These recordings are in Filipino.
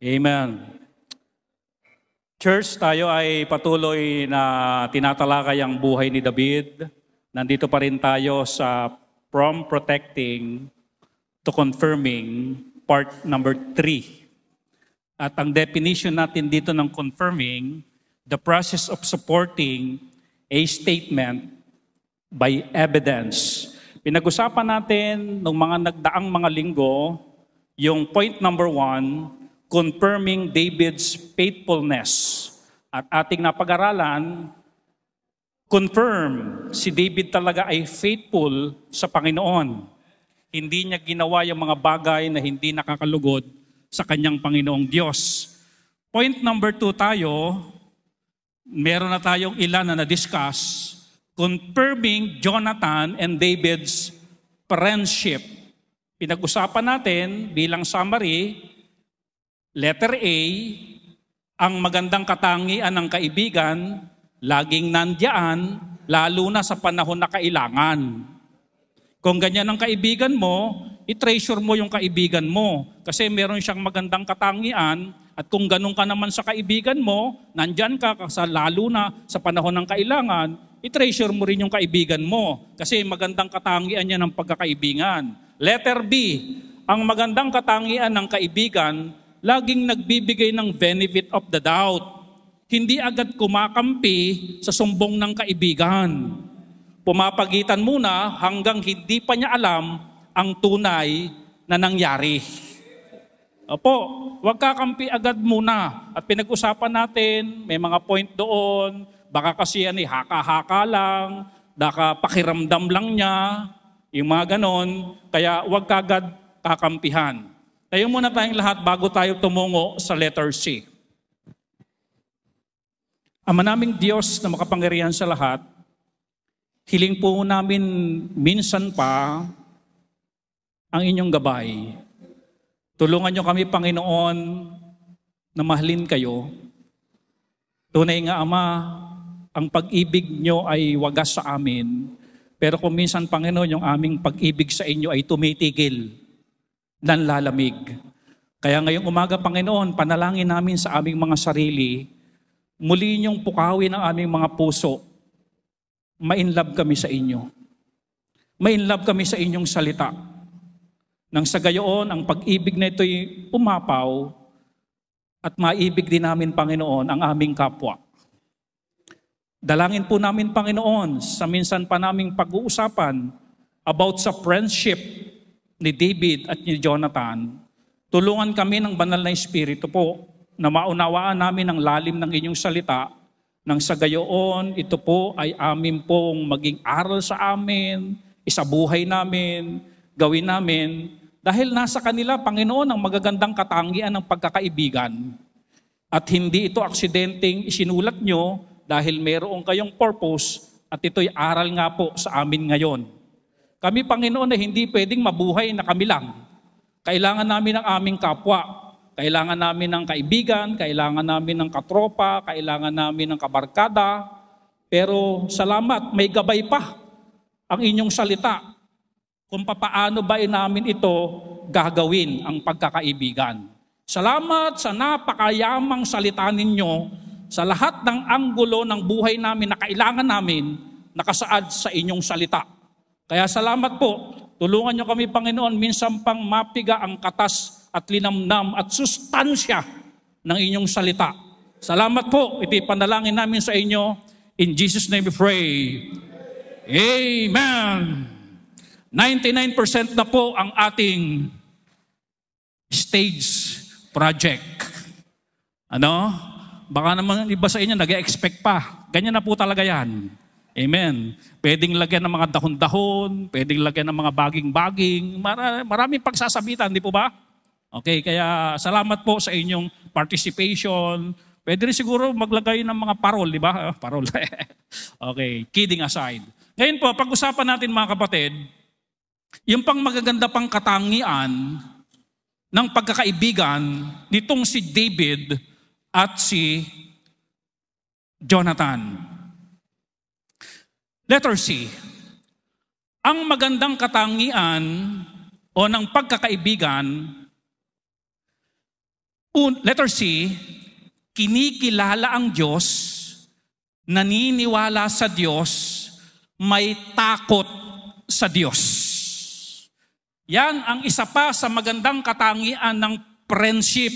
Amen. Church, tayo ay patuloy na tinatalakay ang buhay ni David. Nandito pa rin tayo sa from protecting to confirming part number 3. At ang definition natin dito ng confirming, the process of supporting a statement by evidence. Pinag-usapan natin ng mga nagdaang mga linggo, yung point number 1, confirming David's faithfulness. At ating napag-aralan, confirm si David talaga ay faithful sa Panginoon. Hindi niya ginawa yung mga bagay na hindi nakakalugod sa kanyang Panginoong Diyos. Point number 2 tayo, meron na tayong ilan na na-discuss, confirming Jonathan and David's friendship. Pinag-usapan natin bilang summary, letter A, ang magandang katangian ng kaibigan, laging nandiyan, lalo na sa panahon na kailangan. Kung ganyan ang kaibigan mo, i-treasure mo yung kaibigan mo. Kasi meron siyang magandang katangian, at kung ganun ka naman sa kaibigan mo, nandyan ka, lalo na sa panahon ng kailangan, i-treasure mo rin yung kaibigan mo. Kasi magandang katangian niya ng pagkakaibigan. Letter B, ang magandang katangian ng kaibigan, laging nagbibigay ng benefit of the doubt. Hindi agad kumakampi sa sumbong ng kaibigan. Pumapagitan muna hanggang hindi pa niya alam ang tunay na nangyari. Opo, huwag kakampi agad muna. At pinag-usapan natin, may mga point doon, baka kasi yan haka-haka lang, baka pakiramdam lang niya, yung mga ganon, kaya huwag kagad kakampihan. Tayo muna tayong lahat bago tayo tumungo sa letter C. Ama naming Diyos na makapangyarihan sa lahat, hiling po namin minsan pa ang inyong gabay. Tulungan niyo kami, Panginoon, na mahalin kayo. Tunay nga, Ama, ang pag-ibig niyo ay wagas sa amin. Pero kung minsan, Panginoon, yung aming pag-ibig sa inyo ay tumitigil, nanlalamig. Kaya ngayong umaga, Panginoon, panalangin namin sa aming mga sarili, muli niyong pukawin ang aming mga puso. Ma-inlove kami sa inyo. Ma-inlove kami sa inyong salita. Nang sa gayoon, ang pag-ibig na ito'y umapaw at maibig din namin, Panginoon, ang aming kapwa. Dalangin po namin, Panginoon, sa minsan pa naming pag-uusapan about sa friendship ni David at ni Jonathan, tulungan kami ng banal na Espiritu po na maunawaan namin ang lalim ng inyong salita nang sa gayoon, ito po ay amin pong maging aral sa amin, isabuhay namin, gawin namin, dahil nasa kanila, Panginoon, ang magagandang katangian ng pagkakaibigan. At hindi ito aksidenteng isinulat nyo dahil mayroon kayong purpose at ito'y aral nga po sa amin ngayon. Kami, Panginoon, na hindi pwedeng mabuhay na kami lang. Kailangan namin ng aming kapwa. Kailangan namin ng kaibigan, kailangan namin ng katropa, kailangan namin ng kabarkada. Pero salamat, may gabay pa ang inyong salita kung papaano ba namin ito gagawin ang pagkakaibigan. Salamat sa napakayamang salita ninyo sa lahat ng anggulo ng buhay namin na kailangan namin nakasaad sa inyong salita. Kaya salamat po, tulungan nyo kami, Panginoon, minsan pang mapiga ang katas at linamnam at sustansya ng inyong salita. Salamat po, ito'y panalangin namin sa inyo. In Jesus' name we pray. Amen. 99% na po ang ating stage project. Ano? Baka naman iba sa inyo nag-expect pa. Ganyan na po talaga yan. Amen. Pwedeng lagyan ng mga dahon-dahon, pwedeng lagyan ng mga baging-baging, maraming pagsasabitan, di po ba? Okay, kaya salamat po sa inyong participation. Pwede rin siguro maglagay ng mga parol, di ba? Parol. Okay, kidding aside. Ngayon po, pag-usapan natin mga kapatid, yung pang magaganda pang katangian ng pagkakaibigan nitong si David at si Jonathan. Letter C. Ang magandang katangian o ng pagkakaibigan, Letter C, kinikilala ang Diyos, naniniwala sa Diyos, may takot sa Diyos. Yan ang isa pa sa magandang katangian ng friendship.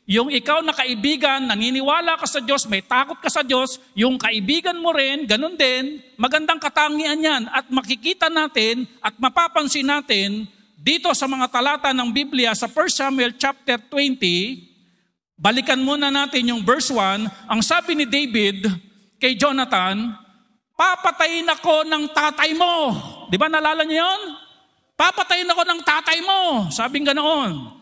Yung ikaw na kaibigan, naniniwala ka sa Diyos, may takot ka sa Diyos, yung kaibigan mo rin, ganun din, magandang katangian yan. At makikita natin at mapapansin natin dito sa mga talata ng Biblia sa 1 Samuel chapter 20, balikan muna natin yung verse 1, ang sabi ni David kay Jonathan, papatayin ako ng tatay mo. Di ba nalala niyo yun? Papatayin ako ng tatay mo. Sabing ganoon.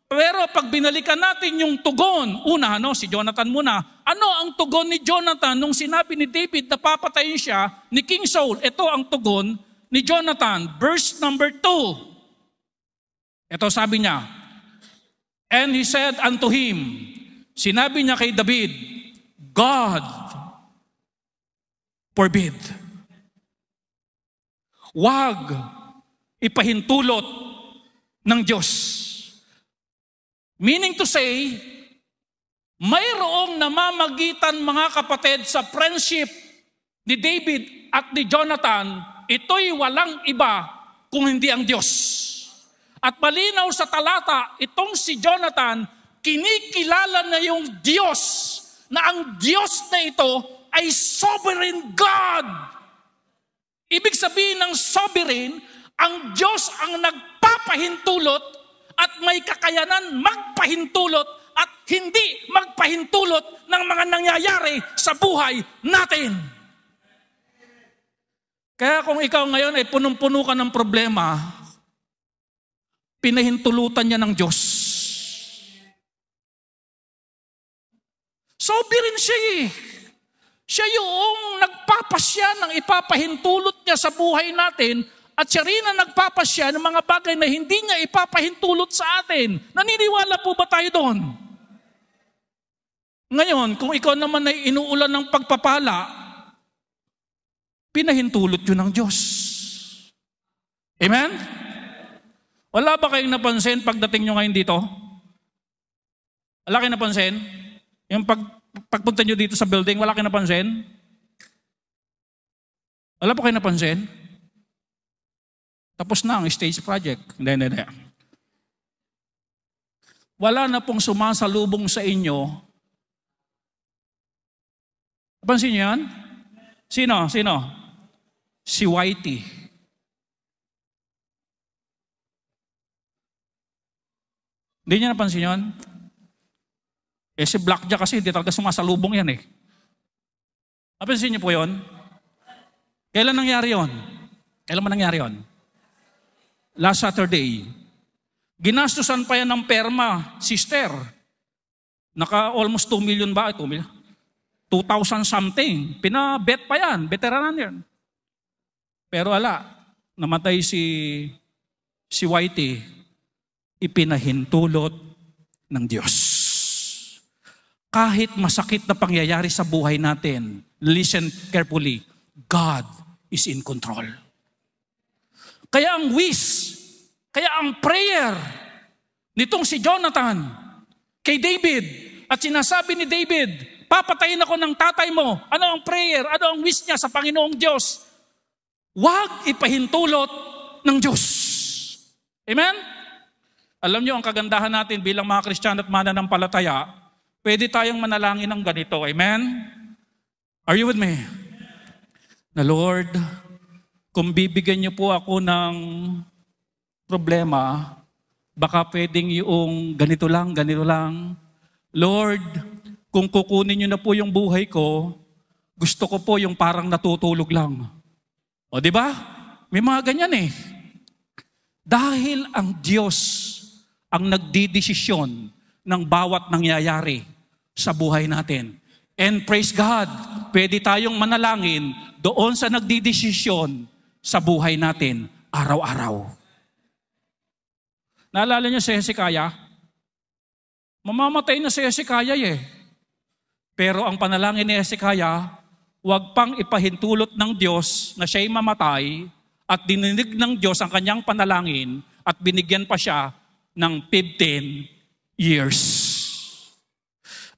Pero pag binalikan natin yung tugon, una, si Jonathan muna. Ano ang tugon ni Jonathan nung sinabi ni David na papatayin siya ni King Saul? Ito ang tugon ni Jonathan. Verse number 2. Ito sabi niya, and he said unto him, sinabi niya kay David, God forbid. Wag ipahintulot ng Diyos. Meaning to say, mayroong namamagitan mga kapatid sa friendship ni David at ni Jonathan, ito'y walang iba kung hindi ang Diyos. At malinaw sa talata, itong si Jonathan, kinikilala na yung Diyos, na ang Diyos na ito ay sovereign God. Ibig sabihin ng sovereign, ang Diyos ang nagpapahintulot at may kakayanan magpahintulot at hindi magpahintulot ng mga nangyayari sa buhay natin. Kaya kung ikaw ngayon ay punong-puno ka ng problema, pinahintulutan niya ng Diyos. Sovereign siya eh. Siya yung nagpapasya ng ipapahintulot niya sa buhay natin at siya rin ang nagpapasya ng mga bagay na hindi niya ipapahintulot sa atin. Naniniwala po ba tayo doon? Ngayon, kung ikaw naman ay inuulan ng pagpapala, pinahintulot yun ng Diyos. Amen? Wala ba kayong napansin pagdating nyo ngayon dito? Wala kayong napansin? Yung pagpunta nyo dito sa building, wala kayong napansin? Wala pa kayong napansin? Tapos na ang stage project. Hindi. Wala na pong sumasalubong sa inyo. Napansin niyo yan? Sino? Si Whitey. Hindi niya napansin yun? Si Blackjack kasi hindi talaga sumasalubong yan eh. Napansin niyo po yun? Kailan nangyari yun? Kailan man nangyari yun? Last Saturday. Ginastusan pa yan ng perma, sister. Naka almost 2 million ba? 2 million? 2,000 something. Pinabet pa yan. Veteranan yan. Pero ala, namatay si Whitey. Ipinahintulot ng Diyos. Kahit masakit na pangyayari sa buhay natin, listen carefully, God is in control. Kaya ang wish, kaya ang prayer nitong si Jonathan kay David at sinasabi ni David, papatayin ako ng tatay mo. Ano ang prayer? Ano ang wish niya sa Panginoong Diyos? Huwag ipahintulot ng Diyos. Amen? Alam niyo ang kagandahan natin bilang mga Kristiyano at mananampalataya, pwede tayong manalangin ng ganito. Amen? Are you with me? Na Lord, kung bibigyan niyo po ako ng problema, baka pwedeng yung ganito lang. Lord, kung kukunin niyo na po yung buhay ko, gusto ko po yung parang natutulog lang. O di ba? May mga ganyan eh. Dahil ang Diyos ang nagdidesisyon ng bawat nangyayari sa buhay natin. And praise God, pwede tayong manalangin doon sa nagdidesisyon sa buhay natin araw-araw. Naalala niyo si Hezekiah? Mamamatay na si Hezekiah eh. Pero ang panalangin ni Hezekiah, huwag pang ipahintulot ng Diyos na siya'y mamatay at dininig ng Diyos ang kanyang panalangin at binigyan pa siya ng 15 years.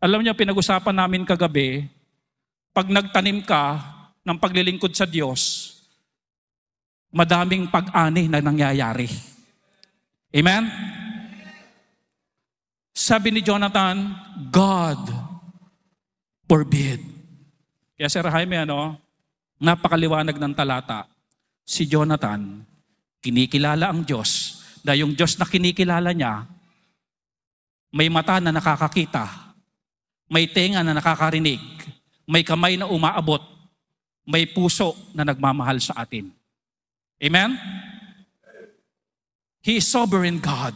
Alam niyo, pinag-usapan namin kagabi, pag nagtanim ka ng paglilingkod sa Diyos, madaming pag-ani na nangyayari. Amen? Sabi ni Jonathan, God forbid. Kaya Sir Jaime, napakaliwanag ng talata. Si Jonathan, kinikilala ang Diyos. Dahil yung Diyos na kinikilala niya, may mata na nakakakita, may tenga na nakakarinig, may kamay na umaabot, may puso na nagmamahal sa atin. Amen? He is sovereign God.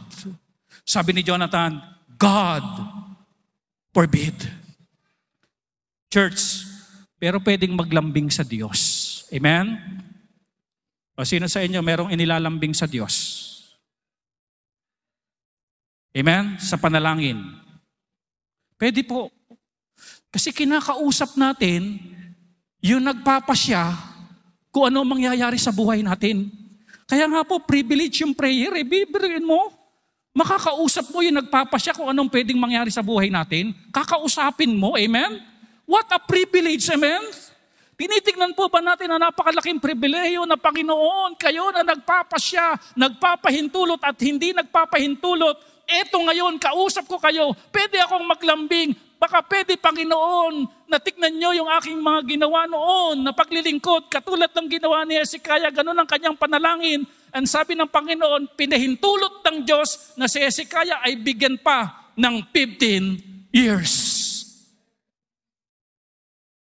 Sabi ni Jonathan, God forbid. Church, pero pwedeng maglambing sa Diyos. Amen? O sino sa inyo merong inilalambing sa Diyos? Amen? Sa panalangin. Pwede po. Kasi kinakausap natin yung nagpapasya kung ano mangyayari sa buhay natin. Kaya nga po, privilege yung prayer. Bibiliin mo. Makakausap mo yung nagpapasya kung anong pwedeng mangyari sa buhay natin. Kakausapin mo. Amen? What a privilege. Amen? Tinitignan po ba natin na napakalaking pribileyo na Panginoon, kayo na nagpapasya, nagpapahintulot at hindi nagpapahintulot, eto ngayon, kausap ko kayo, pwede akong maglambing, baka pwede Panginoon, na tignan nyo yung aking mga ginawa noon, na paglilingkod, katulad ng ginawa ni Hezekiah, ganun ang kanyang panalangin. And sabi ng Panginoon, pinahintulot ng Diyos na si Hezekiah ay bigyan pa ng 15 years.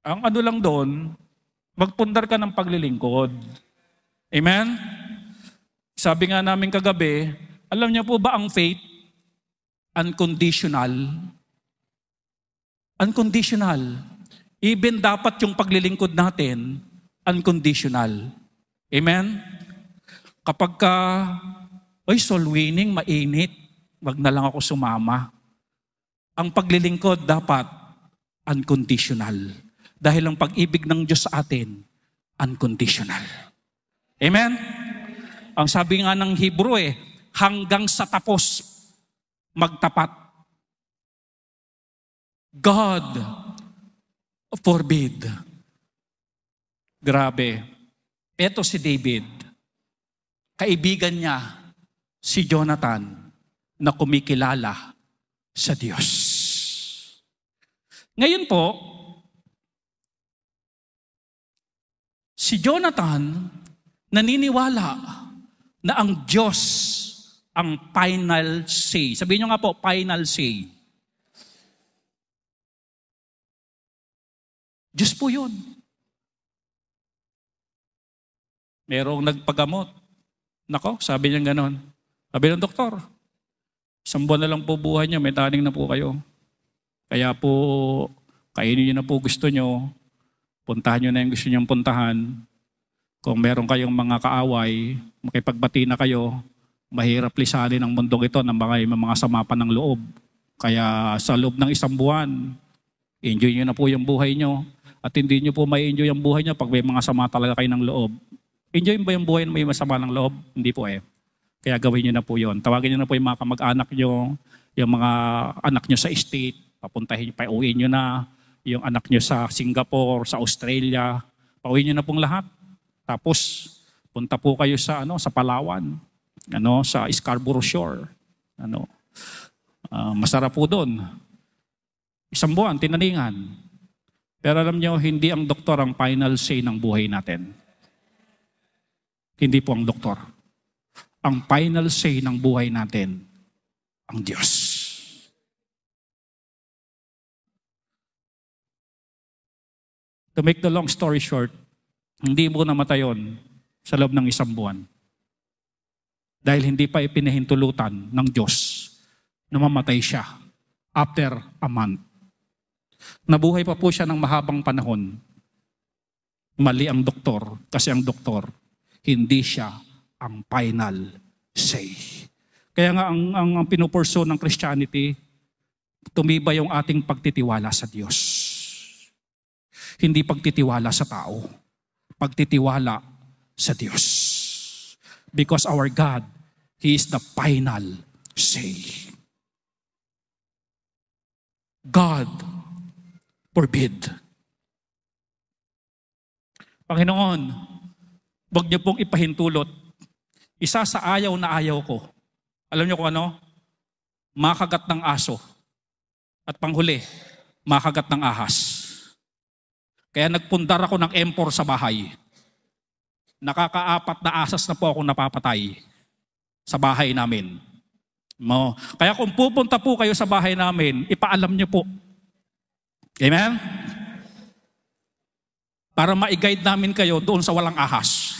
Ang ano lang doon, magpundar ka ng paglilingkod. Amen? Sabi nga namin kagabi, alam niyo po ba ang faith? Unconditional. Unconditional. Even dapat yung paglilingkod natin, unconditional. Amen? Kapag soul winning, mainit, wag na lang ako sumama. Ang paglilingkod dapat unconditional. Dahil ang pag-ibig ng Diyos sa atin, unconditional. Amen? Ang sabi nga ng Hebrew hanggang sa tapos, magtapat. God forbid. Grabe. Eto si David. Kaibigan niya si Jonathan na kumikilala sa Diyos. Ngayon po, si Jonathan naniniwala na ang Diyos ang final say. Sabihin nyo nga po, final say. Diyos po yun. Merong nagpagamot. Nako, sabi niya ganon. Sabi ng doktor, 1 buwan na lang po buhay niya, may taning na po kayo. Kaya po, kainin niyo na po gusto niyo. Puntahan niyo na yung gusto niyong puntahan. Kung meron kayong mga kaaway, makipagbati na kayo. Mahirap lisanin ang mundong ito ng mga sama pa ng loob. Kaya sa loob ng 1 buwan, enjoy nyo na po yung buhay nyo. At hindi nyo po may enjoy ang buhay nyo pag may mga sama talaga kayo ng loob. Enjoy ba yung buhay na may masama ng loob? Hindi po Kaya gawin nyo na po yun. Tawagin nyo na po yung mga kamag-anak nyo, yung mga anak nyo sa estate, papuntahin nyo, pauwiin nyo na, yung anak nyo sa Singapore, sa Australia, pauwiin nyo na pong lahat. Tapos, punta po kayo sa Palawan. Sa Scarborough Shore. Masarap po doon. 1 buwan, tinaningan. Pero alam niyo, hindi ang doktor ang final say ng buhay natin. Hindi po ang doktor. Ang final say ng buhay natin, ang Diyos. To make the long story short, hindi mo namatay yun sa loob ng 1 buwan. Dahil hindi pa ipinahintulutan ng Diyos na mamatay siya after a month. Nabuhay pa po siya ng mahabang panahon. Mali ang doktor kasi ang doktor, hindi siya ang final say. Kaya nga ang pinupurso ng Christianity, tumibay yung ating pagtitiwala sa Diyos. Hindi pagtitiwala sa tao. Pagtitiwala sa Diyos. Because our God, He is the final say. God forbid. Panginoon, huwag niyo pong ipahintulot. Isa sa ayaw na ayaw ko. Alam niyo kung ano? Makagat ng aso. At panghuli, makagat ng ahas. Kaya nagpundar ako ng M4 sa bahay. Nakaka-4 na asas na po ako napapatay sa bahay namin. Kaya kung pupunta po kayo sa bahay namin, ipaalam niyo po. Amen? Para ma-guide namin kayo doon sa walang ahas.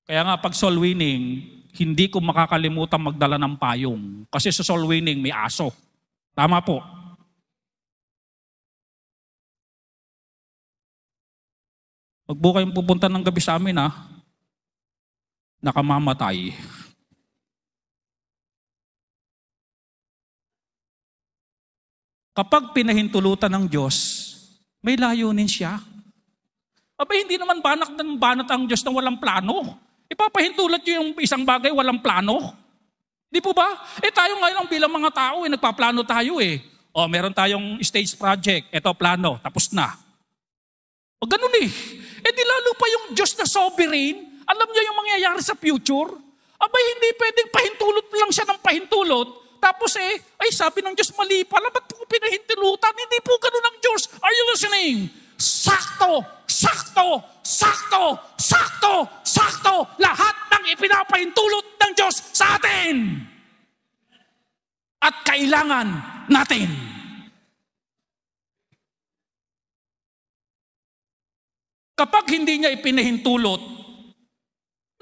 Kaya nga pag soul winning, hindi ko makakalimutan magdala ng payong. Kasi sa soul winning may aso. Tama po. Pag po kayong pupunta ng gabi sa amin, nakamamatay. Kapag pinahintulutan ng Diyos, may layunin siya. Abay, hindi naman banat ang Diyos na walang plano. Ipapahintulot yung isang bagay walang plano. Di po ba? Tayo ngayon bilang mga tao, nagpaplano tayo . Meron tayong stage project. Ito, plano. Tapos na. O ganun . Di lalo pa yung Diyos na sovereign, alam niya yung mangyayari sa future. Abay, hindi pwedeng pahintulot lang siya ng pahintulot. Tapos sabi ng Diyos, mali pala, ba't po pinahintulutan? Hindi po ganun ang Diyos. Are you listening? Sakto, sakto, sakto, sakto, sakto. Lahat ng ipinapahintulot ng Diyos sa atin. At kailangan natin. Kapag hindi niya ipinahintulot,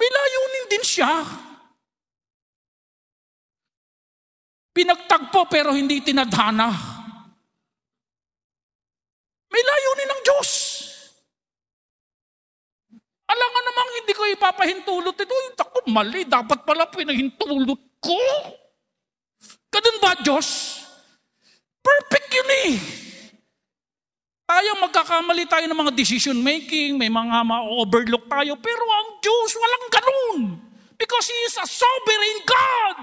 may layunin din siya. Pinagtagpo pero hindi tinadhana. May layunin ng Diyos. Alangan namang hindi ko ipapahintulot ito. Ako, mali. Dapat pala pinahintulot ko. Ganun ba, Diyos? Perfect yun . Tayo magkakamali tayo ng mga decision making, may mga ma-overlook tayo, pero ang Diyos walang ganun. Because He is a sovereign God.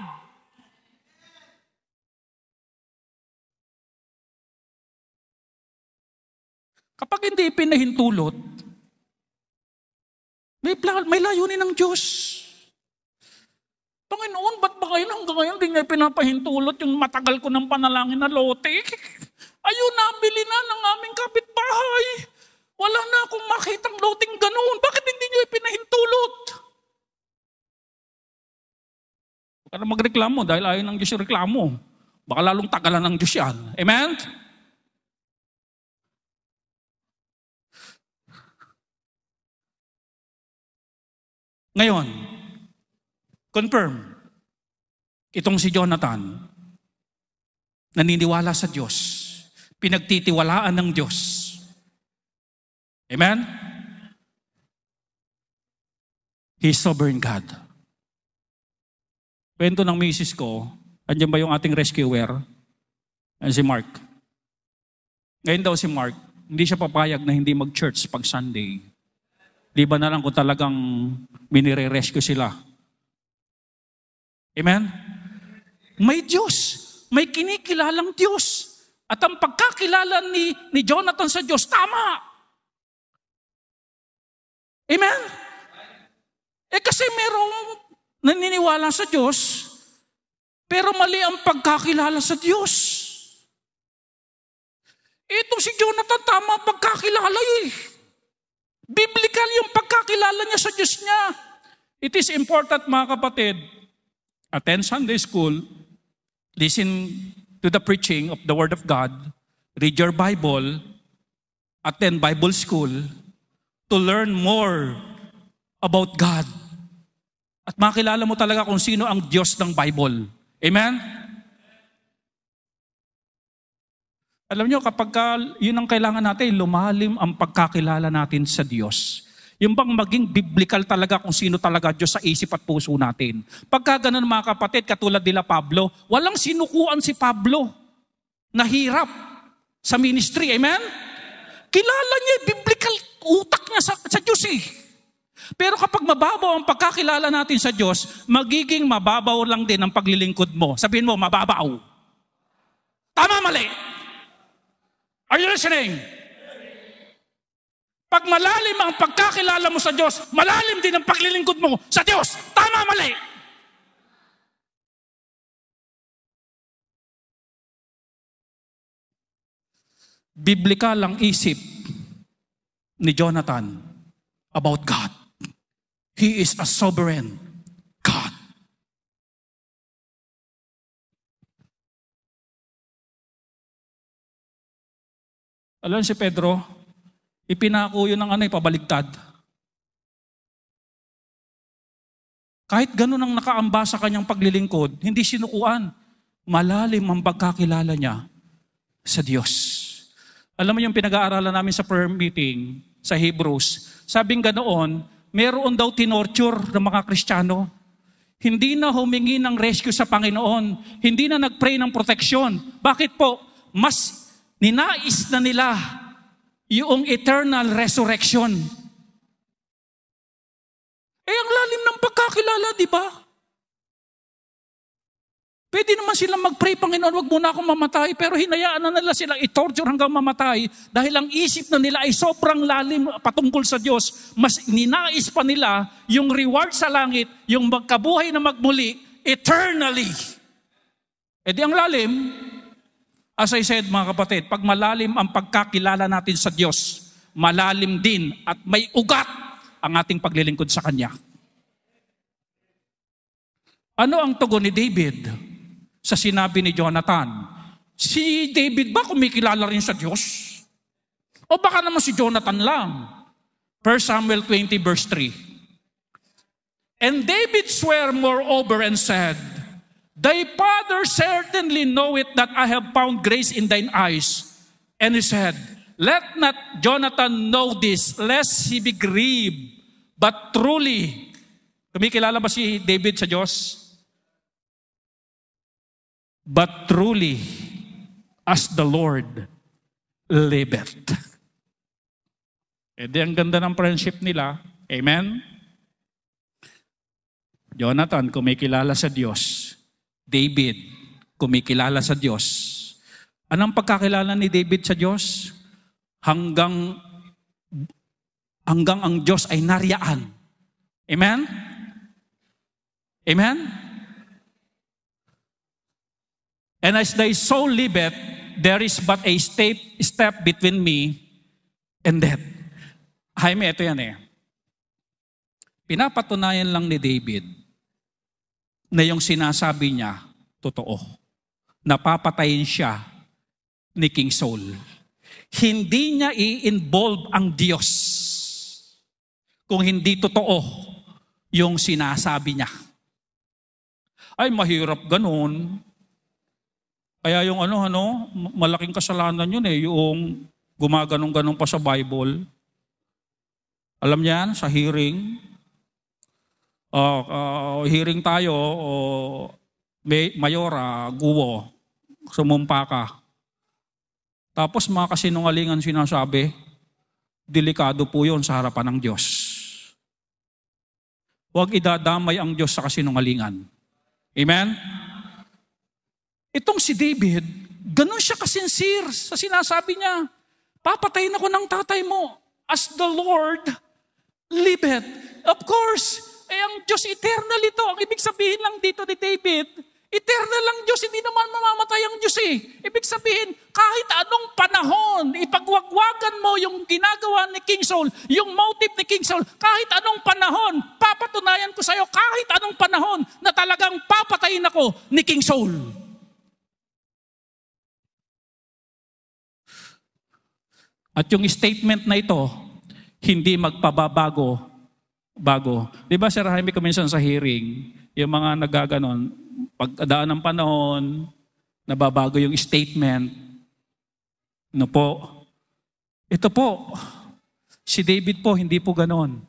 Kapag hindi pinahintulot, may layunin ng Diyos. Panginoon, ba't ba kayo hanggang ngayon hindi niya pinapahintulot yung matagal ko ng panalangin na lote? Ayun, nabili na ng aming kapitbahay. Wala na akong makitang loting ganoon. Bakit hindi niyo ipinahintulot? Huwag ka na magreklamo dahil ayaw ng Diyos yung reklamo. Baka lalong tagalan ng Diyos yan. Amen? Ngayon, confirm, itong si Jonathan, naniniwala sa Diyos, pinagtitiwalaan ng Diyos. Amen? He's sovereign God. Kwento ng misis ko, andyan ba yung ating rescuer? Si Mark. Ngayon daw si Mark, hindi siya papayag na hindi mag-church pag Sunday. Di ba na lang kung talagang minire-rescue sila? Amen? May Diyos. May kinikilalang Diyos. At ang pagkakilala ni Jonathan sa Diyos, tama. Amen? Kasi merong naniniwala sa Diyos, pero mali ang pagkakilala sa Diyos. Itong si Jonathan, tama ang pagkakilala . Biblical yung pagkakilala niya sa Diyos niya. It is important, mga kapatid, attend Sunday school, listen to the preaching of the Word of God, read your Bible, attend Bible school, to learn more about God. At makilala mo talaga kung sino ang Diyos ng Bible. Amen? Alam nyo, kapag yun ang kailangan natin, lumalim ang pagkakilala natin sa Diyos. Yung bang maging biblical talaga kung sino talaga Diyos sa isip at puso natin. Pagka ganun mga kapatid, katulad nila Pablo, walang sinukuan si Pablo na hirap sa ministry. Amen? Kilala niya, biblical utak niya sa Diyos . Pero kapag mababaw ang pagkakilala natin sa Diyos, magiging mababaw lang din ang paglilingkod mo. Sabihin mo, mababaw. Tama, mali. Are you listening? Pag malalim ang pagkakilala mo sa Diyos, malalim din ang paglilingkod mo sa Diyos. Tama, mali. Biblikal ang isip ni Jonathan about God. He is a sovereign God. Alam si Pedro, ipinako yun ng pabaligtad. Kahit ganun ang nakaamba sa kanyang paglilingkod, hindi sinukuan. Malalim ang pagkakilala niya sa Diyos. Alam mo yung pinag-aaralan namin sa prayer meeting sa Hebrews, sabing ganoon, meron daw tinorture ng mga Kristiyano. Hindi na humingi ng rescue sa Panginoon. Hindi na nag-pray ng proteksyon. Bakit po? Mas ninais na nila yung eternal resurrection. Ang lalim ng pagkakilala, di ba? Pwede naman silang mag-pray, Panginoon, wag muna akong mamatay, pero hinayaan na nila silang i-torture hanggang mamatay dahil ang isip na nila ay sobrang lalim patungkol sa Diyos. Mas ninais pa nila yung reward sa langit, yung magkabuhay na magmuli, eternally. Di ang lalim. As I said, mga kapatid, pag malalim ang pagkakilala natin sa Diyos, malalim din at may ugat ang ating paglilingkod sa Kanya. Ano ang tugon ni David sa sinabi ni Jonathan? Si David ba kumikilala rin sa Diyos? O baka naman si Jonathan lang? 1 Samuel 20 verse 3. And David swore moreover and said, Thy father certainly knoweth that I have found grace in thine eyes. And he said, Let not Jonathan know this, lest he be grieved. But truly, kumikilala ba si David sa Diyos? But truly, as the Lord liveth. Di ang ganda ng friendship nila. Amen? Jonathan, kumikilala sa Diyos. David, kumikilala sa Diyos. Anong pagkakilala ni David sa Diyos? Hanggang ang Diyos ay nariyaan. Amen? Amen? And as thy soul liveth, there is but a step between me and death. Jaime, ito yan Pinapatunayan lang ni David na yung sinasabi niya, totoo. Napapatayin siya ni King Saul. Hindi niya i-involve ang Diyos kung hindi totoo yung sinasabi niya. Ay, mahirap ganun. Kaya yung malaking kasalanan yun yung gumaganong-ganong pa sa Bible. Alam niyan, sa hearing, hearing tayo, Mayora, Guwo, sumumpa ka. Tapos mga kasinungalingan sinasabi, delikado po yun sa harapan ng Diyos. Huwag idadamay ang Diyos sa kasinungalingan. Amen? Itong si David, ganun siya kasincere sa sinasabi niya. Papatayin ako ng tatay mo as the Lord liveth. Of course, ang Diyos eternal ito. Ang ibig sabihin lang dito ni David, eternal lang Diyos, hindi naman mamamatay ang Diyos Ibig sabihin, kahit anong panahon, ipagwagwagan mo yung ginagawa ni King Saul, yung motive ni King Saul, kahit anong panahon, papatunayan ko sa iyo, kahit anong panahon na talagang papatayin ako ni King Saul. At yung statement na ito, hindi magpababago. Di ba, Sir Jaime, kuminsan sa hearing, yung mga nagaganon, pagdaan ng panahon, nababago yung statement. Ano po? Ito po, si David po, hindi po ganon.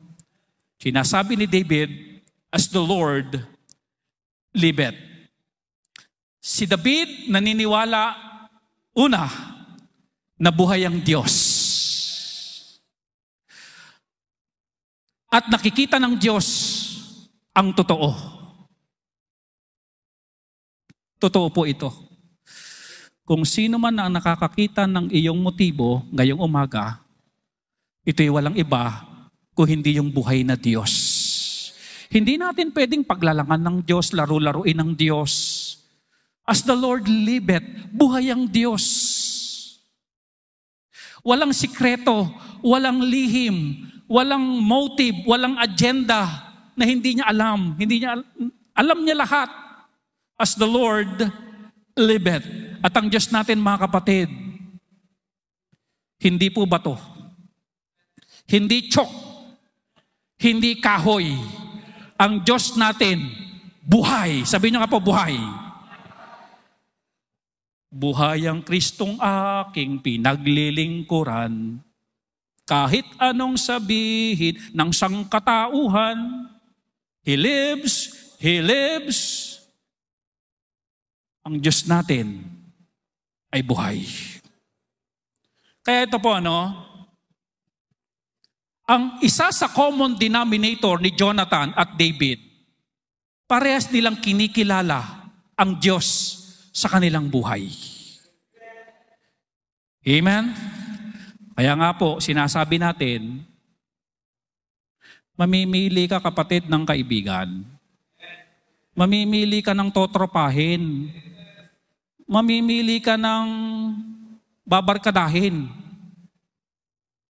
Sinasabi ni David, as the Lord liveth. Si David naniniwala, una, na buhay ang Diyos. At nakikita ng Diyos ang totoo. Totoo po ito. kung sino man ang nakakakita ng iyong motibo ngayong umaga, ito'y walang iba kung hindi yung buhay na Diyos. Hindi natin pwedeng paglalangan ng Diyos, laro-laruin ng Diyos. As the Lord liveth, buhay ang Diyos. Walang sikreto, walang lihim, walang motive, walang agenda na hindi niya alam. Alam niya lahat. As the Lord liveth. At ang Diyos natin, mga kapatid, hindi po bato, hindi tiyok, hindi kahoy. Ang Diyos natin, buhay. Sabihin niyo nga po, buhay. Buhay ang Kristong aking pinaglilingkuran. Kahit anong sabihin ng sangkatauhan, He lives, He lives. Ang Diyos natin ay buhay. Kaya ito po, ang isa sa common denominator ni Jonathan at David, parehas nilang kinikilala ang Diyos sa kanilang buhay. Amen? Kaya nga po, sinasabi natin, mamimili ka, kapatid, ng kaibigan. Mamimili ka ng totropahin. Mamimili ka ng babarkadahin.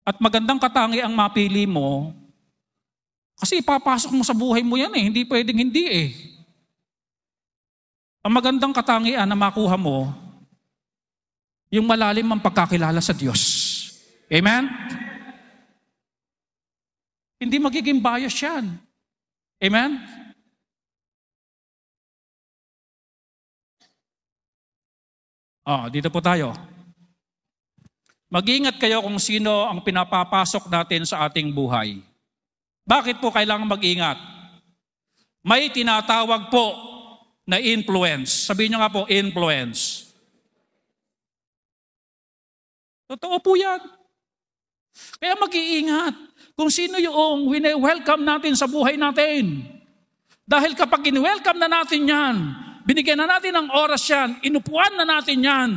At magandang katangi ang mapili mo, kasi ipapasok mo sa buhay mo yan hindi pwedeng hindi Ang magandang katangian na makuha mo, yung malalim ang pagkakilala sa Diyos. Amen? Hindi magiging bias yan. Amen? Dito po tayo. Mag-ingat kayo kung sino ang pinapapasok natin sa ating buhay. Bakit po kailangan mag-ingat? May tinatawag po na influence. Sabihin nyo nga po, influence. Totoo po yan. Kaya mag-iingat kung sino yung wine-welcome natin sa buhay natin. Dahil kapag in-welcome na natin yan, binigyan na natin ng oras yan, inupuan na natin yan,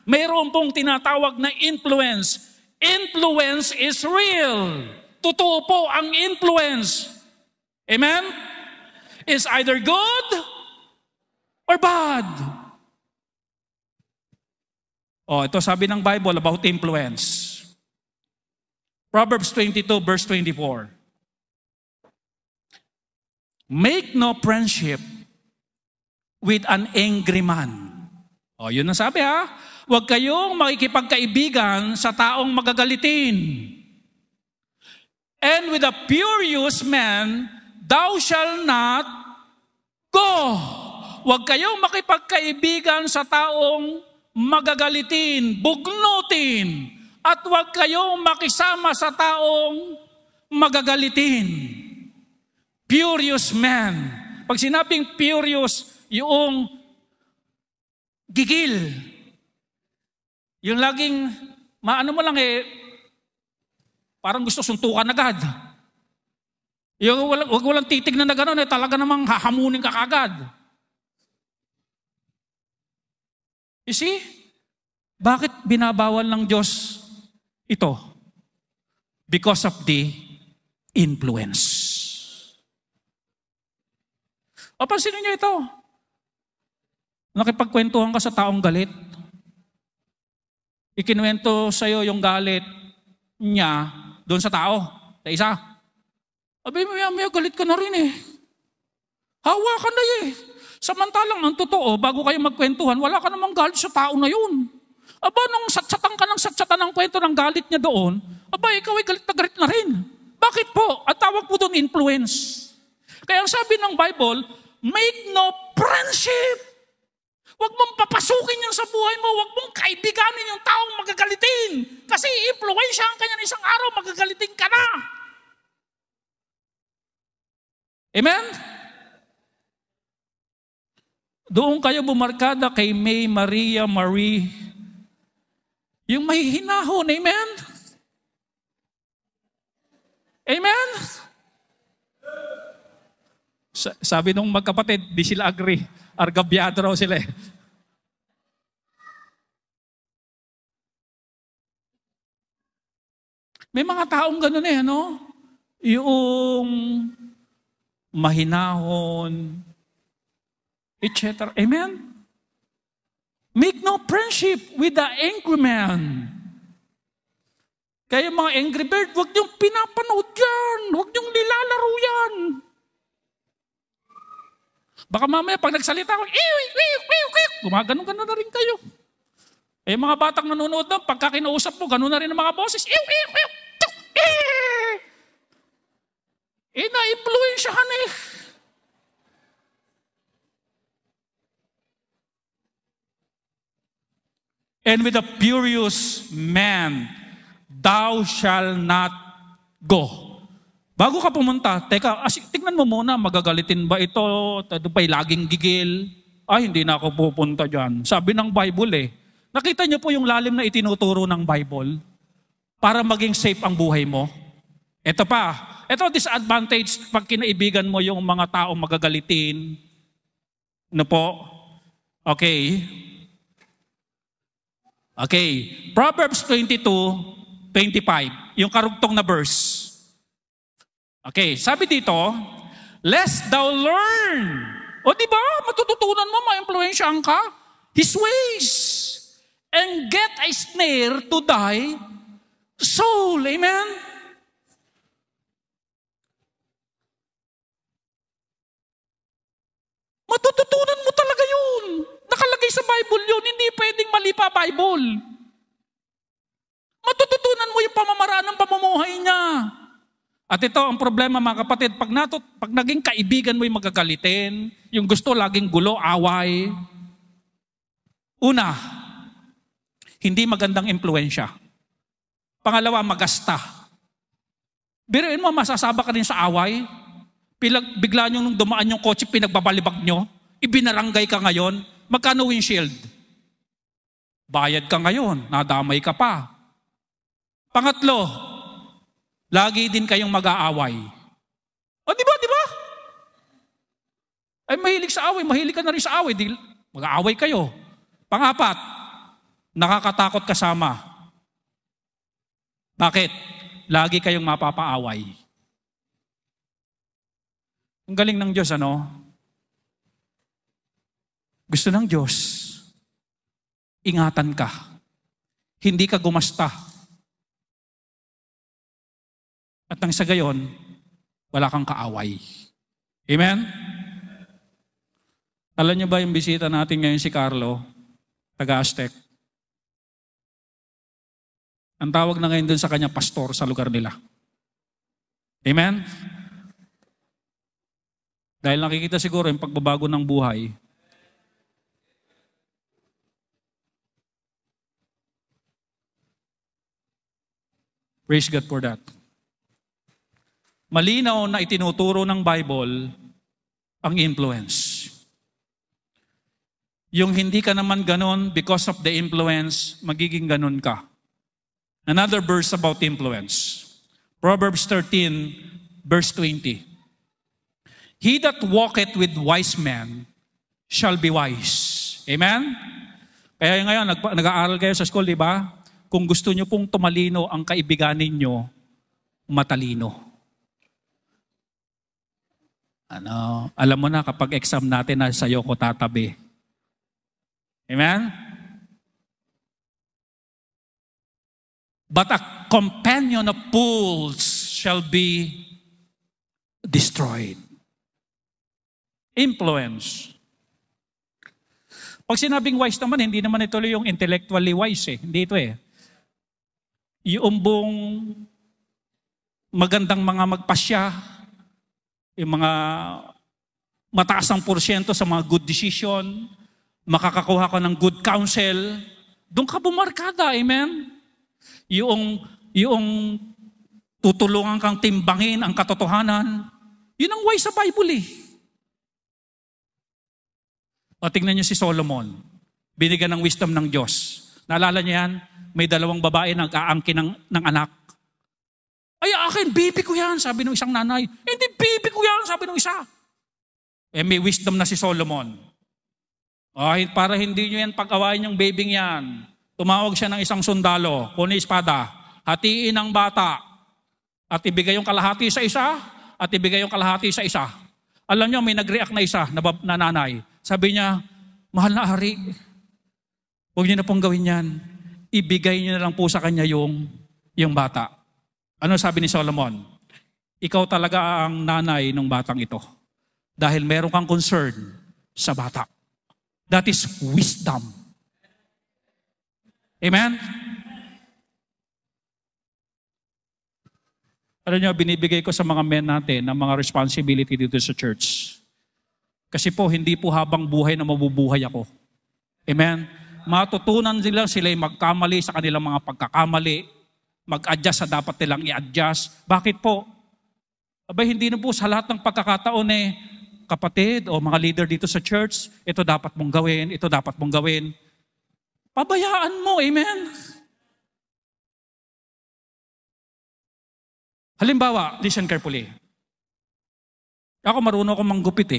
mayroon pong tinatawag na influence. Influence is real. Totoo po ang influence. Amen? It's either good or bad. Ito sabi ng Bible about influence. Proverbs 22 verse 24. Make no friendship with an angry man. Yun ang sabi Huwag kayong makikipagkaibigan sa taong magagalitin. And with a furious man, thou shalt not go. Huwag kayong makipagkaibigan sa taong magagalitin, bugnutin, at huwag kayong makisama sa taong magagalitin. Furious man. Pag sinabing furious, yung gigil. Yung laging, maano mo lang parang gusto suntukan agad. Yung wag walang titignan na gano'n, talaga namang hahamunin ka kagad. You see? Bakit binabawal ng Diyos ito? Because of the influence. Pansinin niyo ito. Nakipagkwentuhan ka sa taong galit. Ikinuwento sa'yo yung galit niya doon sa tao, sa isa. Sabi mo, may galit ka na rin Hawa ka na Samantalang ang totoo, bago kayo magkwentuhan, wala ka namang galit sa tao na yun. Nung satsatan ka ng satsatan ng kwento ng galit niya doon, ikaw ay galit na rin. Bakit po? At tawag po doon influence. Kaya ang sabi ng Bible, make no friendship. Huwag mong papasukin yan sa buhay mo. Huwag mong kaibiganin yung taong magagalitin. Kasi i-influensyahan ka niyan isang araw, magagalitin ka na. Amen? Doon kayo bumarkada kay May Maria Marie. Yung may hinahon. Amen? Amen? Sabi nung magkapatid, di sila agree. Argabyado raw sila May mga taong ganun yung mahinahon, etc. Amen? Make no friendship with the angry man. Kaya mga angry bird, huwag niyong pinapanood yan. Huwag niyong nilalaro yan. Baka mamaya pag nagsalita ako, gumagano-gano na rin kayo. Eh mga batang nanonood na, pagka kinausap mo, gano'n na rin ang mga boses. Na-influensyahan eh. And with a furious man, thou shall not go. Bago ka pumunta, teka, tignan mo muna, magagalitin ba ito? Ito ba'y laging gigil? Ay, hindi na ako pupunta dyan. Sabi ng Bible eh. Nakita niyo po yung lalim na itinuturo ng Bible para maging safe ang buhay mo? Ito pa, ito disadvantage pag kinaibigan mo yung mga taong magagalitin. Ano po? Okay. Proverbs 22:25, yung karugtong na verse. Okay, sabi dito, lest thou learn. O diba, matututunan mo, ma-influensyahan ka, his ways, and get a snare to thy soul. Amen? Matututunan mo talaga yun. Nakalagay sa Bible yun, hindi pwedeng mali pa Bible. Matututunan mo yung pamamaraan ng pamumuhay niya. At ito ang problema mga kapatid, pag naging kaibigan mo yung magagalitin, yung gusto laging gulo, away. Una, hindi magandang impluensya. Pangalawa, magasta. Biruin mo, masasaba ka rin sa away. Bigla nyo nung dumaan yung kotse, pinagbabalibag nyo, ibinarangay ka ngayon, magkano windshield? Bayad ka ngayon, nadamay ka pa. Pangatlo, lagi din kayong mag-aaway. O di ba? Ay mahilig sa away, mahilig ka na rin sa away, mag-aaway kayo. Pangapat, nakakatakot kasama. Bakit? Lagi kayong mapapaaway. Ang galing ng Diyos, Gusto ng Diyos, ingatan ka. Hindi ka gumasta. At nang sa gayon, wala kang kaaway. Amen? Alam niyo ba yung bisita natin ngayon si Carlo, taga-Aztec? Ang tawag na ngayon dun sa kanya, pastor sa lugar nila. Amen? Dahil nakikita siguro yung pagbabago ng buhay. Praise God for that. Malinaw na itinuturo ng Bible ang influence. Yung hindi ka naman ganon because of the influence, magiging ganon ka. Another verse about influence. Proverbs 13, verse 20. He that walketh with wise men shall be wise. Amen? Kaya ngayon, nag-aaral kayo sa school, di ba? Kung gusto nyo pong tumalino ang kaibigan ninyo, matalino. Alam mo na kapag exam natin na sa'yo ko tatabi. Amen? But a companion of fools shall be destroyed. Influence. Pag sinabing wise naman, hindi naman ito yung intellectually wise eh. Hindi ito eh. Yung buong magandang mga magpasya, yung mga mataas ang porsyento sa mga good decision, makakakuha ka ng good counsel, doon ka bumarkada, amen? Yung tutulungan kang timbangin ang katotohanan, yun ang wise sa Bible eh. O tingnan niyo si Solomon, binigyan ng wisdom ng Diyos. Naalala niyo yan? May 2 babae nag-aangkin ng anak. Ay, akin, baby ko yan, sabi ng isang nanay. Hindi, baby ko yan, sabi ng isa. May wisdom na si Solomon. Ay, para hindi nyo yan pag-awayin yung babyng yan, tumawag siya ng isang sundalo, kunin espada, hatiin ang bata at ibigay yung kalahati sa isa at ibigay yung kalahati sa isa. Alam niyo, may nag-react na isa na nanay. Sabi niya, mahal na hari, huwag niyo na pong gawin yan. Ibigay niyo na lang po sa kanya yung bata. Ano sabi ni Solomon? Ikaw talaga ang nanay ng batang ito. Dahil meron kang concern sa bata. That is wisdom. Amen? Alam niyo, binibigay ko sa mga men natin ang mga responsibility dito sa church. Kasi po, hindi po habang buhay na mabubuhay ako. Amen? Matutunan sila'y magkamali sa kanilang mga pagkakamali, mag-adjust sa dapat nilang i-adjust. Bakit po? Abay, hindi na po sa lahat ng pagkakataon kapatid o mga leader dito sa church, ito dapat mong gawin, ito dapat mong gawin. Pabayaan mo, amen? Halimbawa, listen carefully. Ako marunong akong manggupit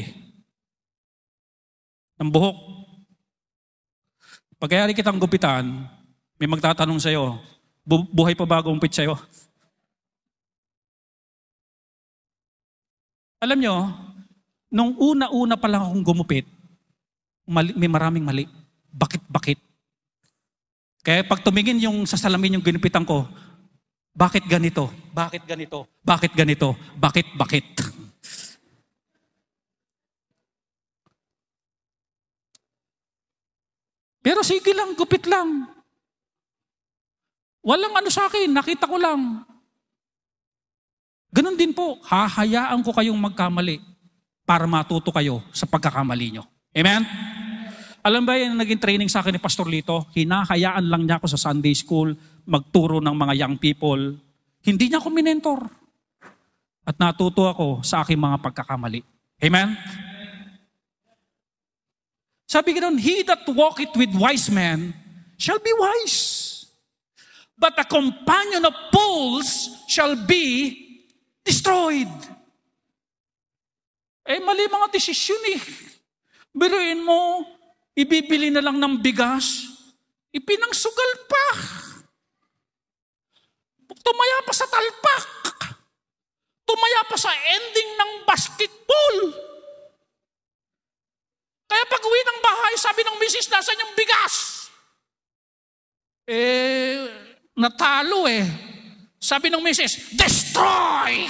ng buhok. Pagkayari kitang gupitan, may magtatanong sa'yo, buhay pa ba gumpit sa'yo? Alam nyo, nung una-una pa lang akong gumupit, may maraming mali. Bakit? Kaya pag tumingin yung sa salamin yung ginupitan ko, bakit ganito? Bakit ganito? Bakit ganito? Bakit? Pero sige lang, gupit lang. Walang ano sa akin, nakita ko lang. Ganon din po, hahayaan ko kayong magkamali para matuto kayo sa pagkakamali nyo. Amen? Alam ba yan, naging training sa akin ni Pastor Lito, hinahayaan lang niya ako sa Sunday school, magturo ng mga young people. Hindi niya ako minentor. At natuto ako sa aking mga pagkakamali. Amen? Sabi ganoon, he that walketh with wise men shall be wise. But a companion of fools shall be destroyed. Mali mga desisyon Biruin mo, ibibili na lang ng bigas, ipinangsugal pa. Tumaya pa sa talpak. Tumaya pa sa ending ng basketball. Kaya pag uwi ng bahay, sabi ng misis, nasan yung bigas? Natalo Sabi ng misis, destroy!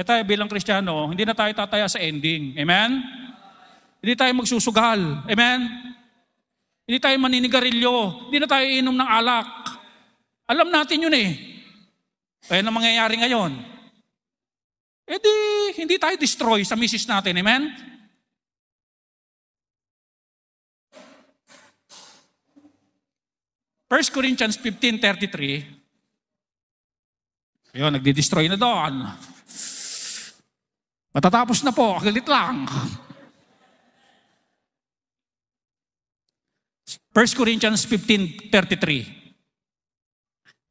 Tayo bilang Kristiyano, hindi na tayo tataya sa ending. Amen? Hindi tayo magsusugal. Amen? Hindi tayo maninigarilyo. Hindi na tayo inom ng alak. Alam natin yun Kaya na mangyayari ngayon. Hindi tayo destroy sa misis natin. Amen? First Corinthians 15:33. Ayun, nagdi-destroy na doon. Matatapos na po, galit lang. 1 Corinthians 15:33.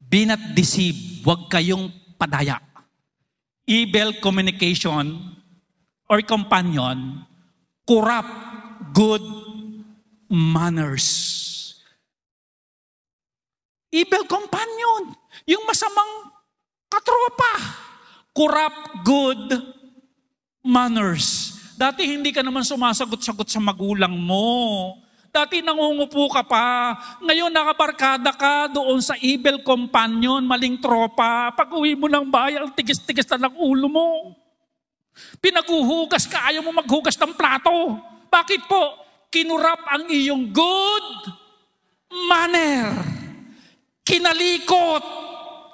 Be not deceived, huwag kayong padaya. Evil communication or companion corrupt good manners. Evil companion, yung masamang katropa, corrupt good manners. Dati hindi ka naman sumasagot-sagot sa magulang mo. Dati nangungupo ka pa. Ngayon nakabarkada ka doon sa evil companion, maling tropa. Pag uwi mo ng bahay, ang tigis-tigis na ng ulo mo. Pinaguhugas ka, ayaw mo maghugas ng plato. Bakit po? Kinurap ang iyong good manner. Kinalikot.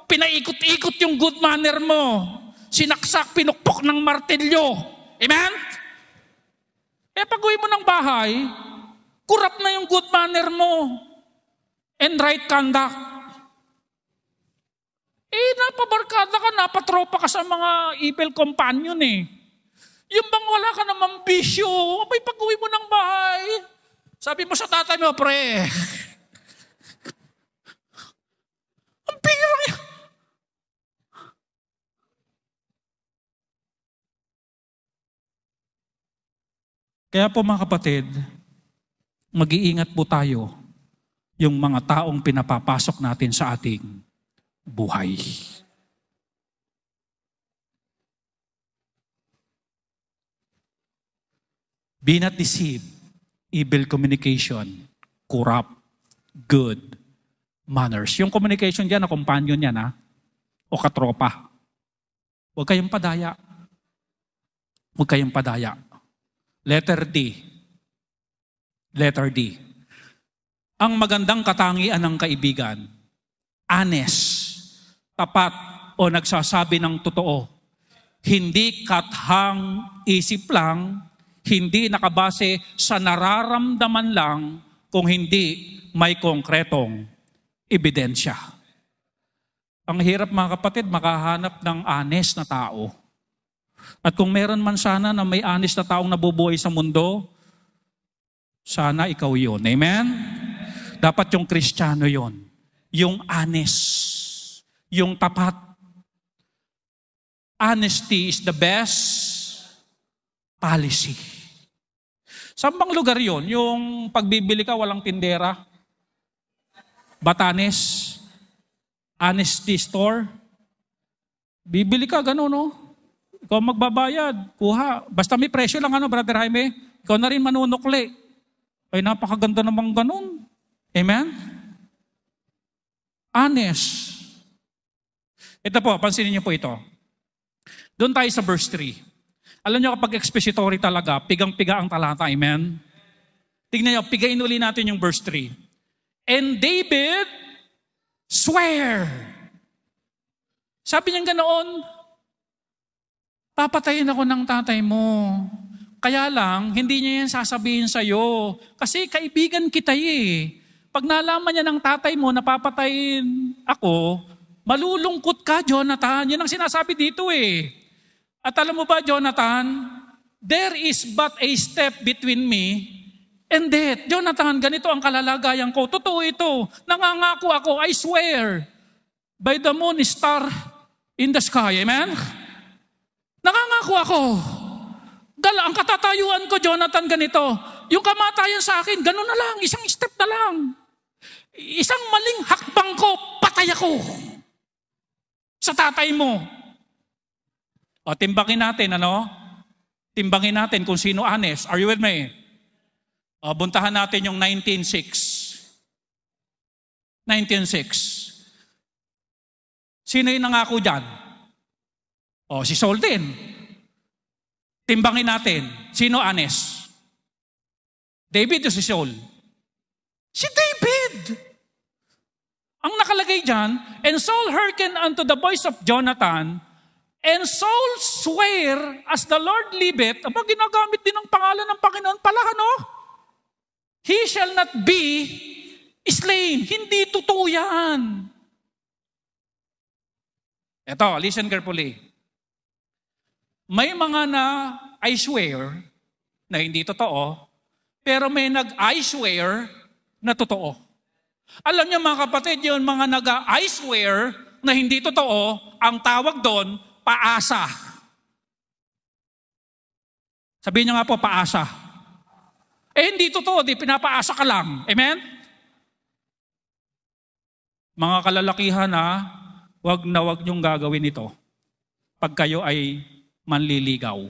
Pinaikot-ikot yung good manner mo. Sinaksak, pinukpok ng martilyo. Amen? Pag uwi mo ng bahay, kurap na yung good manner mo and right conduct. Napabarkada ka, napatropa ka sa mga evil companion Yung bang wala ka namang bisyo, abay pag-uwi mo ng bahay, sabi mo sa tatay mo, pre, ang pira yan. Kaya po mga kapatid, mag-iingat po tayo yung mga taong pinapapasok natin sa ating buhay. Be not deceived, evil communication, corrupt, good manners. Yung communication dyan, na companion yan o katropa. Huwag kayong padaya. Huwag kayong padaya. Letter D. Letter D. Ang magandang katangian ng kaibigan, honest, tapat, o nagsasabi ng totoo. Hindi kathang isip lang, hindi nakabase sa nararamdaman lang, kung hindi may konkretong ebidensya. Ang hirap mga kapatid, makahanap ng honest na tao. At kung meron man sana na may honest na taong nabubuhay sa mundo, sana ikaw yun. Amen? Dapat yung Kristiyano yun. Yung honest. Yung tapat. Honesty is the best policy. Saan bang lugar yun? Yung pagbibili ka, walang tindera? Batanes? Honesty store? Bibili ka, gano'n, no? Ikaw magbabayad, kuha. Basta may presyo lang, Brother Jaime. Ikaw na rin manunukli. Ay, napakaganda namang gano'n. Amen? Honest. Ito po, pansinin niyo po ito. Doon tayo sa verse 3. Alam niyo kapag expository talaga, pigang-piga ang talata. Amen? Tignan niyo, pigain uli natin yung verse 3. And David swear. Sabi niya ganoon, papatayin ako ng tatay mo. Kaya lang, hindi niya yan sasabihin sa'yo. Kasi kaibigan kita eh. Pag nalaman niya ng tatay mo na papatayin ako, malulungkot ka, Jonathan. Yan ang sinasabi dito eh. At alam mo ba, Jonathan, there is but a step between me and death. Jonathan, ganito ang kalalagayan ko. Totoo ito. Nangangako ako, I swear, by the moon star in the sky. Amen? Nangangako ako. Ang katatayuan ko, Jonathan, ganito. Yung kamatayan sa akin, gano'n na lang. Isang step na lang. Isang maling hakbang ko, patay ako. Sa tatay mo. O, timbangin natin, Timbangin natin kung sino honest. Are you with me? O, buntahan natin yung 19:6. 19:6. Sino yung nangako dyan? O, si Saul din. Timbangin natin. Sino honest? David o si Saul? Si David! Ang nakalagay dyan, and Saul hearkened unto the voice of Jonathan, and Saul swear, as the Lord liveth, ginagamit din ang pangalan ng Panginoon pala, he shall not be slain. Hindi totoo yan. Ito, listen carefully. May mga na I swear na hindi totoo, pero may nag-I swear na totoo. Alam niyo mga kapatid, yun mga nag-I swear na hindi totoo, ang tawag doon, paasa. Sabihin niyo nga po, paasa. Hindi totoo, di pinapaasa ka lang. Amen? Mga kalalakihan wag na wag niyong gagawin ito pag kayo ay manliligaw.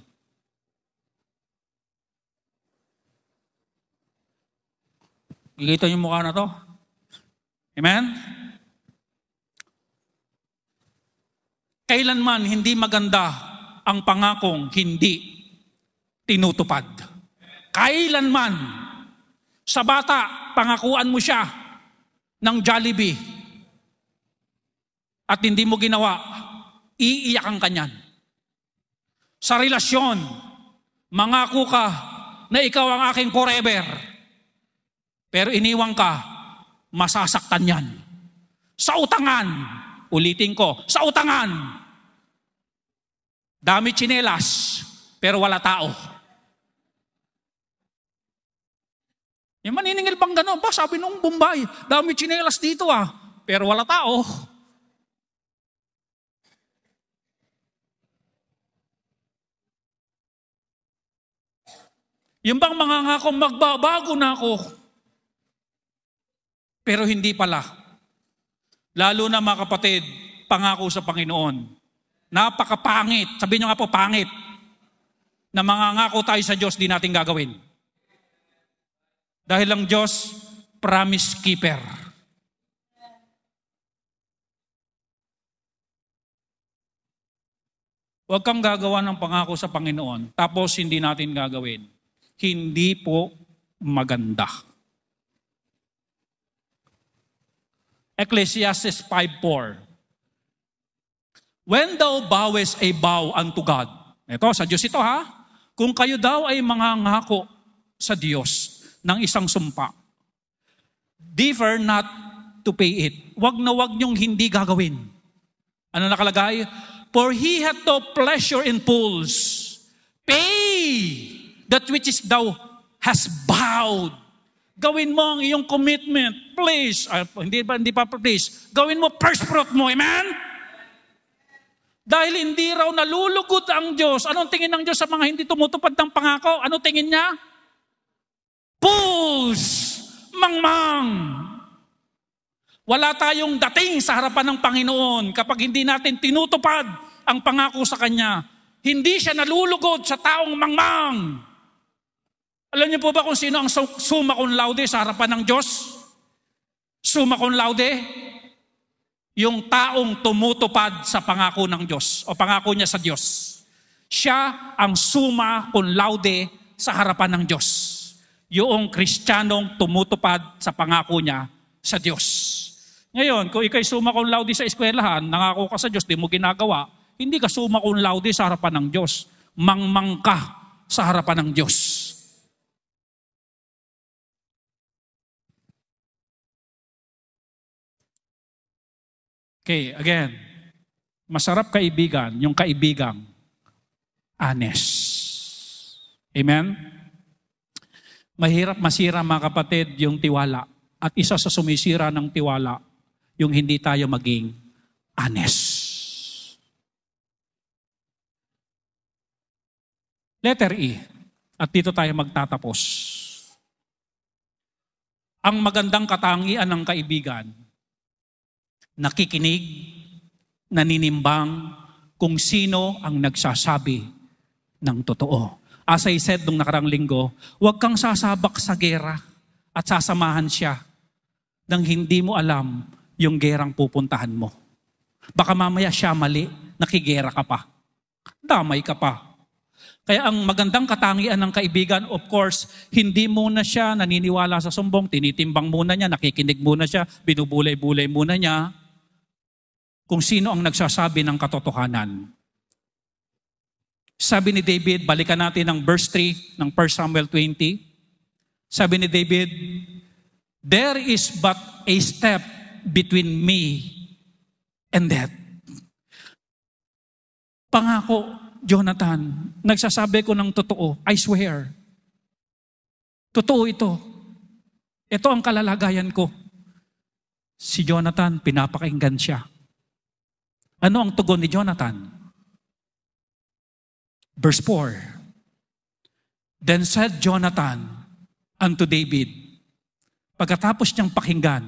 Ikita niyo mukha na to. Amen? Kailanman hindi maganda ang pangakong hindi tinutupad. Kailanman sa bata, pangakuan mo siya ng Jollibee at hindi mo ginawa, iiyakan ka niyan. Sa relasyon, mangako ka na ikaw ang aking forever. Pero iniwang ka, masasaktan yan. Sa utangan, ulitin ko, sa utangan, dami tsinelas, pero wala tao. Yung maniningil bang gano'n? Sabi nung Bombay, dami tsinelas dito pero wala tao. Yung bang mangangako, magbabago na ako. Pero hindi pala. Lalo na mga kapatid, pangako sa Panginoon. Napakapangit. Sabihin nyo nga po, pangit. Na mangangako tayo sa Diyos, di natin gagawin. Dahil ang Diyos, promise keeper. Huwag kang gagawa ng pangako sa Panginoon, tapos hindi natin gagawin. Hindi po maganda. Ecclesiastes 5:4. When thou vowest a vow unto God. Ito, sa Diyos ito ha. Kung kayo daw ay mangangako sa Diyos ng isang sumpa, defer not to pay it. Wag na wag niyong hindi gagawin. Ano nakalagay? For he hath no pleasure in fools. Pay that which is thou hast vowed. Gawin mo ang iyong commitment. Please. Hindi pa please. Gawin mo first fruit mo. Amen? Dahil hindi raw nalulugod ang Diyos. Anong tingin ng Diyos sa mga hindi tumutupad ng pangako? Anong tingin niya? Fools! Mangmang! Wala tayong dating sa harapan ng Panginoon kapag hindi natin tinutupad ang pangako sa Kanya. Hindi siya nalulugod sa taong mangmang. Alam niyo po ba kung sino ang summa cum laude sa harapan ng Diyos? Summa cum laude? Yung taong tumutupad sa pangako ng Diyos o pangako niya sa Diyos. Siya ang summa cum laude sa harapan ng Diyos. Yung Kristiyanong tumutupad sa pangako niya sa Diyos. Ngayon, kung ikay summa cum laude sa eskwelahan, nangako ka sa Diyos, di mo ginagawa, hindi ka summa cum laude sa harapan ng Diyos. Mangmang ka sa harapan ng Diyos. Okay, again, masarap kaibigan, yung kaibigang honest. Amen? Mahirap masira mga kapatid yung tiwala. At isa sa sumisira ng tiwala, yung hindi tayo maging honest. Letter E. At dito tayo magtatapos. Ang magandang katangian ng kaibigan, nakikinig, naninimbang kung sino ang nagsasabi ng totoo. As I said nung nakarang linggo, huwag kang sasabak sa gera at sasamahan siya nang hindi mo alam yung gerang pupuntahan mo. Baka mamaya siya mali, nakigera ka pa. Damay ka pa. Kaya ang magandang katangian ng kaibigan, of course, hindi muna siya naniniwala sa sumbong, tinitimbang muna niya, nakikinig muna siya, binubulay-bulay muna niya, kung sino ang nagsasabi ng katotohanan. Sabi ni David, balikan natin ang verse 3 ng 1 Samuel 20. Sabi ni David, there is but a step between me and death. Pangako, Jonathan, nagsasabi ko ng totoo, I swear. Totoo ito. Ito ang kalalagayan ko. Si Jonathan, pinapakinggan siya. Ano ang tugon ni Jonathan? Verse 4. Then said Jonathan unto David, pagkatapos niyang pakinggan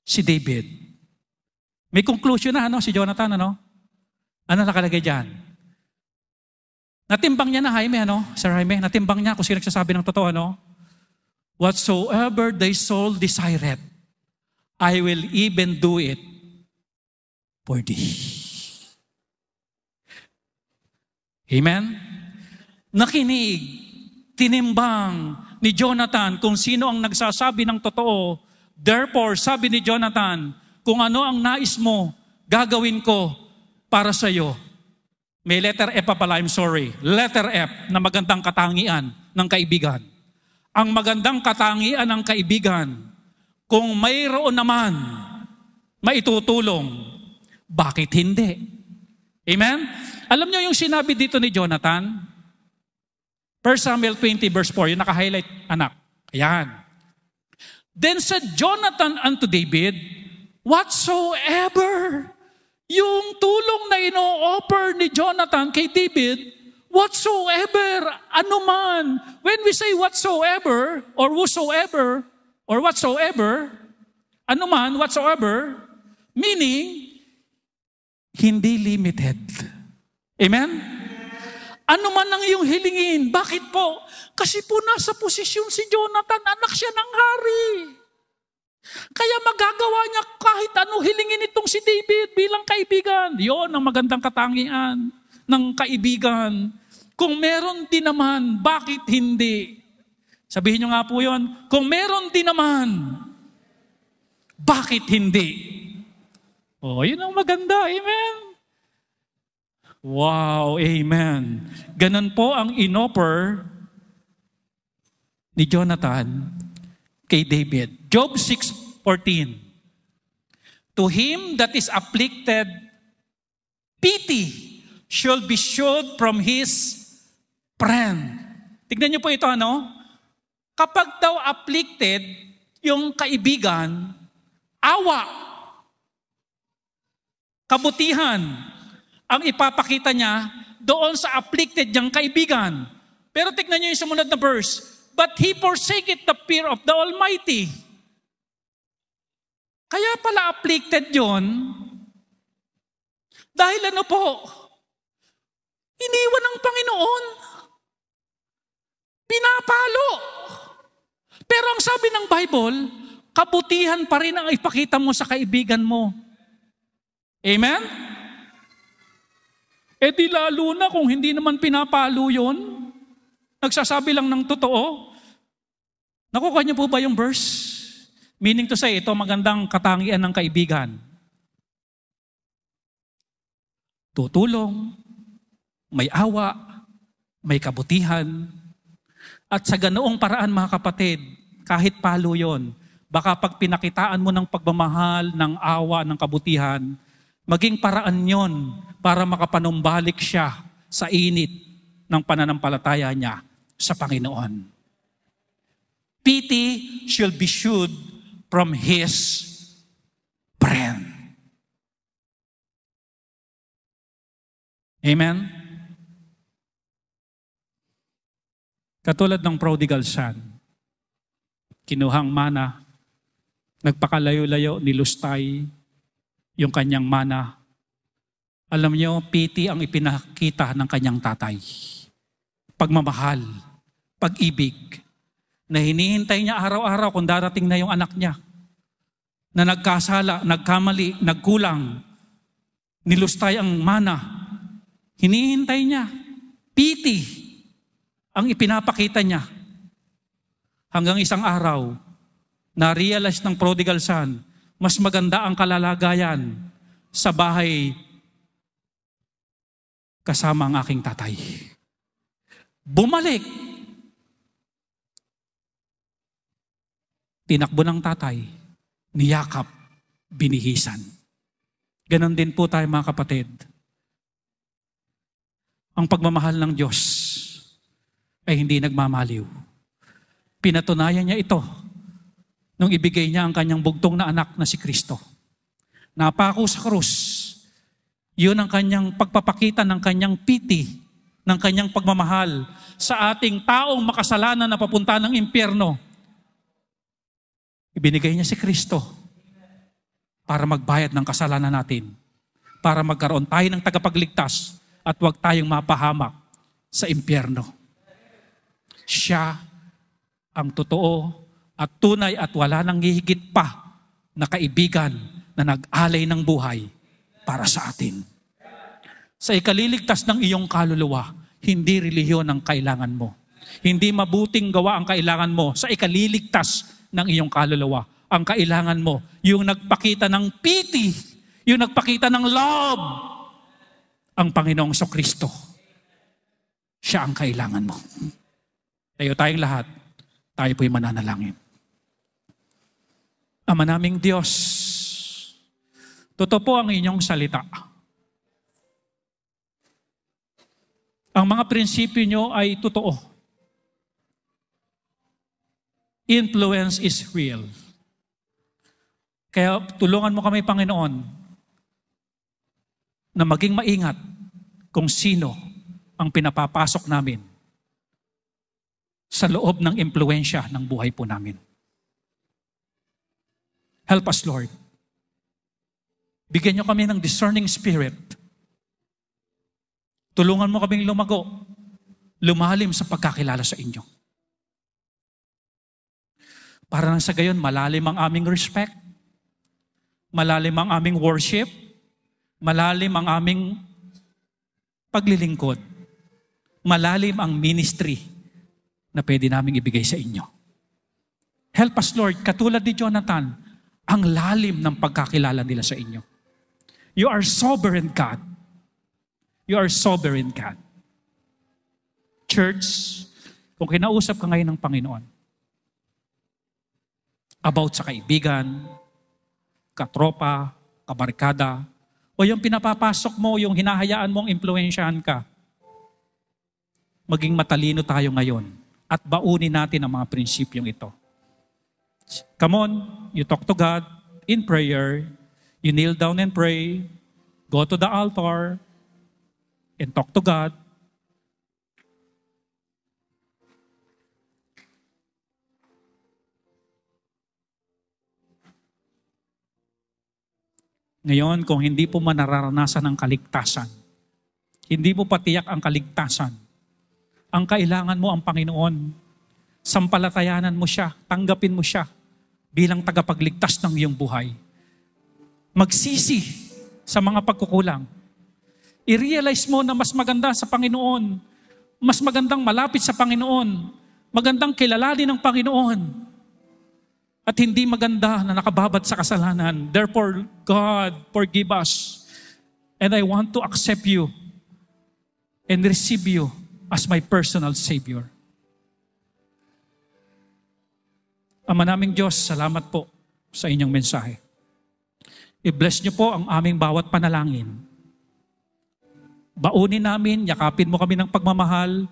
si David, may conclusion na si Jonathan, Ano nakalagay dyan? Natimbang niya na, Sir Jaime, natimbang niya kung sino nagsasabi ng totoo, Whatsoever thy soul desireth, I will even do it for thee. Amen? Nakinig, tinimbang ni Jonathan kung sino ang nagsasabi ng totoo. Therefore, sabi ni Jonathan, kung ano ang nais mo, gagawin ko para sa iyo. May letter F pa pala, I'm sorry. Letter F na magandang katangian ng kaibigan. Ang magandang katangian ng kaibigan, kung mayroon naman maitutulong, bakit hindi? Amen? Alam niyo yung sinabi dito ni Jonathan? 1 Samuel 20 verse 4, yung naka-highlight, anak. Ayan. Then said Jonathan unto David, whatsoever, yung tulong na ino-offer ni Jonathan kay David, Whatsoever, anuman. When we say whatsoever, or whosoever, or whatsoever, anuman, whatsoever, meaning, hindi limited. Amen? Ano man ang iyong hilingin. Bakit po? Kasi po nasa posisyon si Jonathan, anak siya ng hari. Kaya magagawa niya kahit ano hilingin itong si David bilang kaibigan. Yon ang magandang katangian ng kaibigan. Kung meron din naman, bakit hindi? Sabihin niyo nga po yon, kung meron din naman, bakit hindi? Yun ang maganda. Amen. Wow, amen. Ganun po ang inoffer ni Jonathan kay David. Job 6:14. To him that is afflicted, pity shall be showed from his friend. Tignan niyo po ito, ano? Kapag daw afflicted, yung kaibigan, awa, kabutihan, ang ipapakita niya doon sa afflicted niyang kaibigan. Pero tignan niyo yung sumunod na verse. But he forsaketh the fear of the Almighty. Kaya pala afflicted yon. Dahil ano po? Iniwan ng Panginoon. Pinapalo. Pero ang sabi ng Bible, kabutihan pa rin ang ipakita mo sa kaibigan mo. Amen? Di lalo na kung hindi naman pinapalo yun, nagsasabi lang ng totoo. Nakukuha niyo po ba yung verse? Meaning to say, ito magandang katangian ng kaibigan. Tutulong, may awa, may kabutihan, at sa ganoong paraan mga kapatid, kahit palo yon, baka pag pinakitaan mo ng pagmamahal, ng awa, ng kabutihan, maging paraan yon para makapanumbalik siya sa init ng pananampalataya niya sa Panginoon. Pity shall be shewed from his friend. Amen? Katulad ng prodigal son, kinuhang mana, nagpakalayo-layo, nilustay yung kanyang mana. Alam niyo, pity ang ipinakita ng kanyang tatay. Pagmamahal, pag-ibig, na hinihintay niya araw-araw kung darating na yung anak niya, na nagkasala, nagkamali, nagkulang, nilustay ang mana. Hinihintay niya. Pity ang ipinapakita niya. Hanggang isang araw, na-realize ng prodigal son, mas maganda ang kalalagayan sa bahay kasama ang aking tatay. Bumalik. Tinakbo ng tatay, niyakap, binihisan. Ganon din po tayo mga kapatid. Ang pagmamahal ng Diyos ay hindi nagmamaliw. Pinatunayan niya ito nung ibigay niya ang kanyang bugtong na anak na si Kristo. Napako sa krus. Yun ang kanyang pagpapakita ng kanyang pity, ng kanyang pagmamahal sa ating taong makasalanan na papunta ng impyerno. Ibinigay niya si Kristo para magbayad ng kasalanan natin, para magkaroon tayo ng tagapagligtas at huwag tayong mapahamak sa impyerno. Siya ang totoo at tunay at wala nang hihigit pa na kaibigan na nag-alay ng buhay para sa atin. Sa ikaliligtas ng iyong kaluluwa, hindi relihiyon ang kailangan mo. Hindi mabuting gawa ang kailangan mo sa ikaliligtas ng iyong kaluluwa. Ang kailangan mo, yung nagpakita ng pity, yung nagpakita ng love, ang Panginoong Kristo. Siya ang kailangan mo. Tayo tayong lahat, tayo po'y mananalangin. Ama naming Diyos, totoo po ang inyong salita. Ang mga prinsipyo nyo ay totoo. Influence is real. Kaya tulungan mo kami, Panginoon, na maging maingat kung sino ang ang pinapapasok namin sa loob ng impluensya ng buhay po namin. Help us, Lord. Bigyan niyo kami ng discerning spirit. Tulungan mo kaming lumago, lumalim sa pagkakilala sa inyo. Para nang sa gayon, malalim ang aming respect, malalim ang aming worship, malalim ang aming paglilingkod, malalim ang ministry na pwede naming ibigay sa inyo. Help us, Lord, katulad ni Jonathan, ang lalim ng pagkakilala nila sa inyo. You are sovereign God. You are sovereign God. Church, kung kinausap ka ngayon ng Panginoon about sa kaibigan, katropa, kabarkada, o yung pinapapasok mo, yung hinahayaan mong impluensyahan ka, maging matalino tayo ngayon at baunin natin ang mga prinsipyong ito. Come on, you talk to God in prayer, you kneel down and pray, go to the altar, and talk to God. Ngayon, kung hindi po man nararanasan ang kaligtasan, hindi mo patiyak ang kaligtasan, ang kailangan mo ang Panginoon. Sampalatayanan mo siya, tanggapin mo siya bilang tagapagligtas ng iyong buhay. Magsisi sa mga pagkukulang. I-realize mo na mas maganda sa Panginoon, mas magandang malapit sa Panginoon, magandang kilalanin ng Panginoon, at hindi maganda na nakababad sa kasalanan. Therefore, God, forgive us. And I want to accept you and receive you as my personal Savior. Ama naming Diyos, salamat po sa inyong mensahe. I-bless niyo po ang aming bawat panalangin. Baunin namin, yakapin mo kami ng pagmamahal.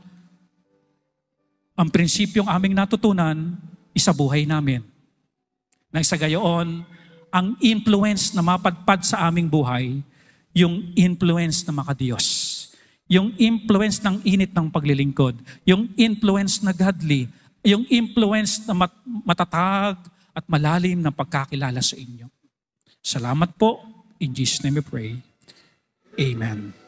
Ang prinsipyong aming natutunan, isabuhay namin. Nang sa gayoon, ang influence na mapadpad sa aming buhay, yung influence na makadiyos. Yung influence ng init ng paglilingkod. Yung influence na godly. Yung influence na matatag at malalim na pagkakilala sa inyo. Salamat po. In Jesus' name we pray. Amen.